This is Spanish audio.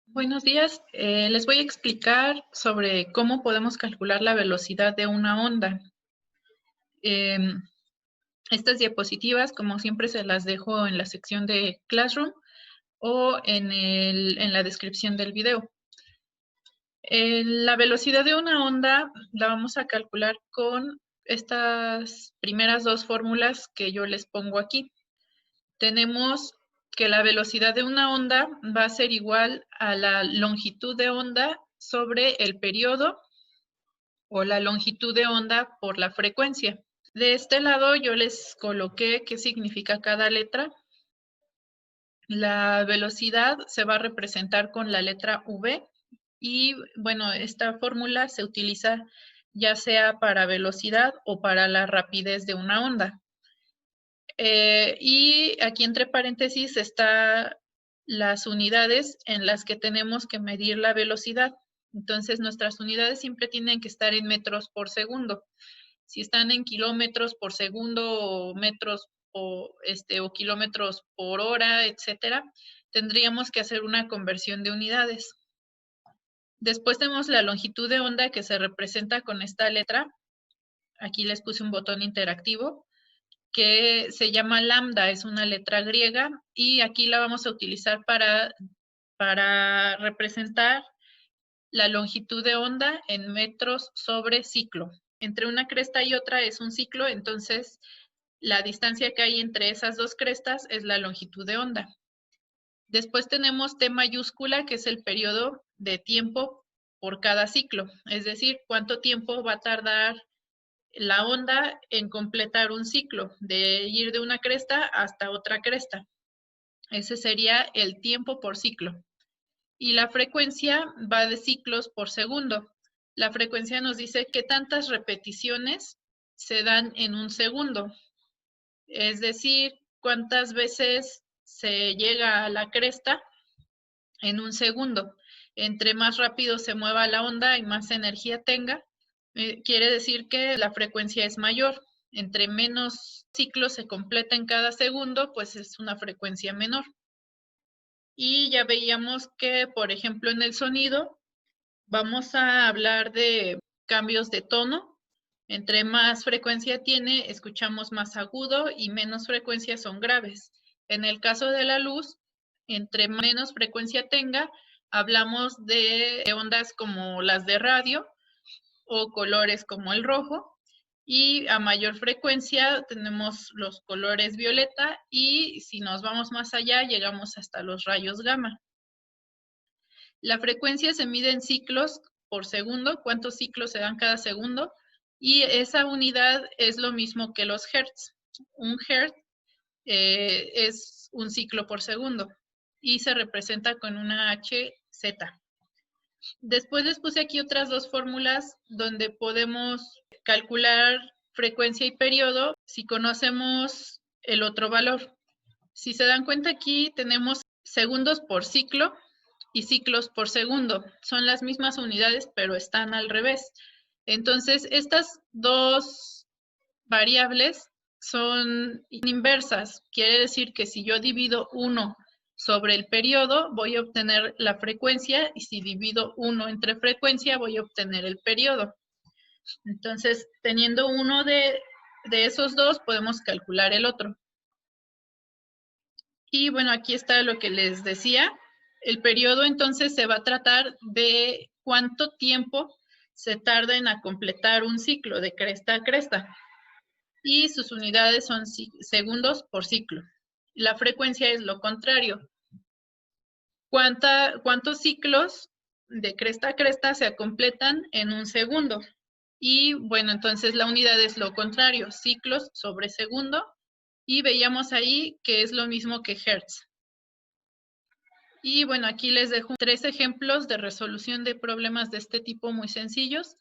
Buenos días, les voy a explicar sobre cómo podemos calcular la velocidad de una onda. Em, Estas diapositivas, como siempre, se las dejo en la sección de Classroom o en la descripción del video. La velocidad de una onda la vamos a calcular con estas primeras dos fórmulas que yo les pongo aquí. Tenemos que la velocidad de una onda va a ser igual a la longitud de onda sobre el periodo o la longitud de onda por la frecuencia. De este lado yo les coloqué qué significa cada letra. La velocidad se va a representar con la letra V y bueno, esta fórmula se utiliza ya sea para velocidad o para la rapidez de una onda. Y aquí entre paréntesis está las unidades en las que tenemos que medir la velocidad. Entonces, nuestras unidades siempre tienen que estar en metros por segundo. Si están en kilómetros por segundo o metros o kilómetros por hora, etcétera, tendríamos que hacer una conversión de unidades. Después tenemos la longitud de onda que se representa con esta letra. Aquí les puse un botón interactivo que se llama lambda, es una letra griega y aquí la vamos a utilizar para representar la longitud de onda en metros sobre ciclo. Entre una cresta y otra es un ciclo, entonces la distancia que hay entre esas dos crestas es la longitud de onda. Después tenemos T mayúscula, que es el periodo de tiempo por cada ciclo, es decir, cuánto tiempo va a tardar la onda en completar un ciclo, de ir de una cresta hasta otra cresta. Ese sería el tiempo por ciclo. Y la frecuencia va de ciclos por segundo. La frecuencia nos dice qué tantas repeticiones se dan en un segundo. Es decir, cuántas veces se llega a la cresta en un segundo. Entre más rápido se mueva la onda y más energía tenga, quiere decir que la frecuencia es mayor. Entre menos ciclos se completa en cada segundo, pues es una frecuencia menor. Y ya veíamos que, por ejemplo, en el sonido, vamos a hablar de cambios de tono. Entre más frecuencia tiene, escuchamos más agudo y menos frecuencia son graves. En el caso de la luz, entre menos frecuencia tenga, hablamos de ondas como las de radio o colores como el rojo. Y a mayor frecuencia tenemos los colores violeta y si nos vamos más allá llegamos hasta los rayos gamma. La frecuencia se mide en ciclos por segundo, cuántos ciclos se dan cada segundo, y esa unidad es lo mismo que los hertz. Un hertz es un ciclo por segundo y se representa con una HZ. Después les puse aquí otras dos fórmulas donde podemos calcular frecuencia y periodo si conocemos el otro valor. Si se dan cuenta aquí tenemos segundos por ciclo y ciclos por segundo. Son las mismas unidades, pero están al revés. Entonces, estas dos variables son inversas. Quiere decir que si yo divido 1 sobre el periodo, voy a obtener la frecuencia, y si divido 1 entre frecuencia, voy a obtener el periodo. Entonces, teniendo uno de esos dos, podemos calcular el otro. Y bueno, aquí está lo que les decía. El periodo entonces se va a tratar de cuánto tiempo se tarda en completar un ciclo de cresta a cresta. Y sus unidades son segundos por ciclo. La frecuencia es lo contrario. ¿Cuántos ciclos de cresta a cresta se completan en un segundo? Y bueno, entonces la unidad es lo contrario, ciclos sobre segundo. Y veíamos ahí que es lo mismo que hertz. Y bueno, aquí les dejo 3 ejemplos de resolución de problemas de este tipo muy sencillos.